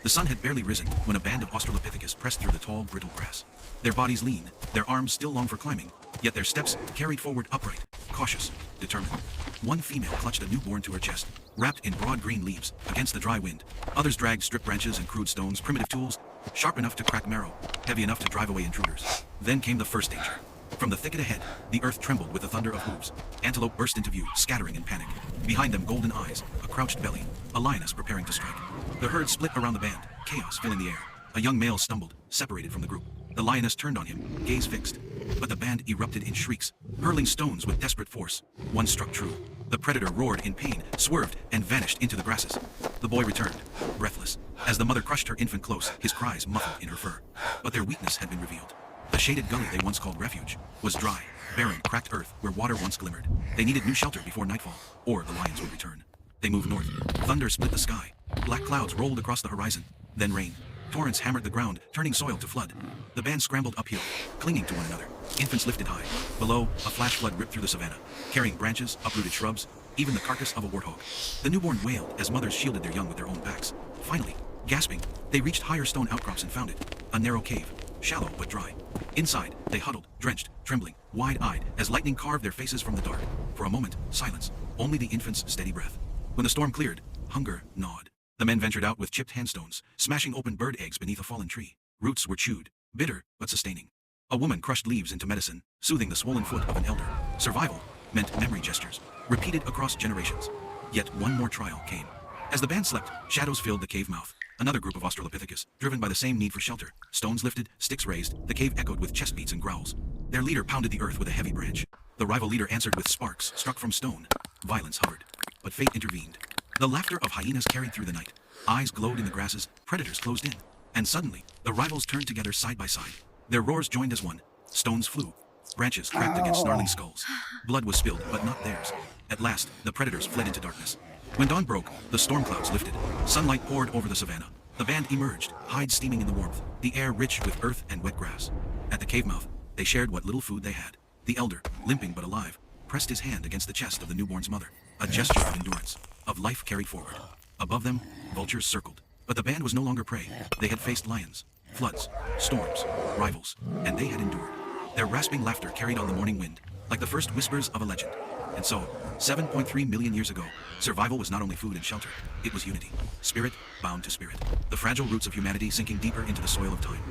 The sun had barely risen when a band of Australopithecus pressed through the tall, brittle grass. Their bodies lean, their arms still long for climbing, yet their steps carried forward upright, cautious, determined. One female clutched a newborn to her chest, wrapped in broad green leaves, against the dry wind. Others dragged stripped branches and crude stones, primitive tools, sharp enough to crack marrow, heavy enough to drive away intruders. Then came the first danger. From the thicket ahead, the earth trembled with the thunder of hooves. Antelope burst into view, scattering in panic. Behind them, golden eyes, a crouched belly, a lioness preparing to strike. The herd split around the band, chaos filling the air. A young male stumbled, separated from the group. The lioness turned on him, gaze fixed. But the band erupted in shrieks, hurling stones with desperate force. One struck true. The predator roared in pain, swerved, and vanished into the grasses. The boy returned, breathless. As the mother crushed her infant close, his cries muffled in her fur. But their weakness had been revealed. The shaded gully they once called refuge was dry, barren, cracked earth where water once glimmered. They needed new shelter before nightfall, or the lions would return. They moved north. Thunder split the sky. Black clouds rolled across the horizon. Then rain. Torrents hammered the ground, turning soil to flood. The band scrambled uphill, clinging to one another. Infants lifted high. Below, a flash flood ripped through the savanna, carrying branches, uprooted shrubs, even the carcass of a warthog. The newborn wailed as mothers shielded their young with their own backs. Finally, gasping, they reached higher stone outcrops and found it. A narrow cave, shallow but dry. Inside, they huddled, drenched, trembling, wide-eyed, as lightning carved their faces from the dark. For a moment, silence, only the infant's steady breath. When the storm cleared, hunger gnawed. The men ventured out with chipped handstones, smashing open bird eggs beneath a fallen tree. Roots were chewed, bitter but sustaining. A woman crushed leaves into medicine, soothing the swollen foot of an elder. Survival meant memory gestures, repeated across generations. Yet one more trial came. As the band slept, shadows filled the cave mouth. Another group of Australopithecus, driven by the same need for shelter. Stones lifted, sticks raised, the cave echoed with chest beats and growls. Their leader pounded the earth with a heavy branch. The rival leader answered with sparks struck from stone. Violence hovered, but fate intervened. The laughter of hyenas carried through the night. Eyes glowed in the grasses, predators closed in. And suddenly, the rivals turned together side by side. Their roars joined as one. Stones flew. Branches cracked against snarling skulls. Blood was spilled, but not theirs. At last, the predators fled into darkness. When dawn broke, the storm clouds lifted. Sunlight poured over the savanna. The band emerged, hides steaming in the warmth, the air rich with earth and wet grass. At the cave mouth, they shared what little food they had. The elder, limping but alive, pressed his hand against the chest of the newborn's mother. A gesture of endurance, of life carried forward. Above them, vultures circled. But the band was no longer prey. They had faced lions, floods, storms, rivals, and they had endured. Their rasping laughter carried on the morning wind, like the first whispers of a legend. And so, 7.3 million years ago, survival was not only food and shelter, it was unity. Spirit bound to spirit. The fragile roots of humanity sinking deeper into the soil of time.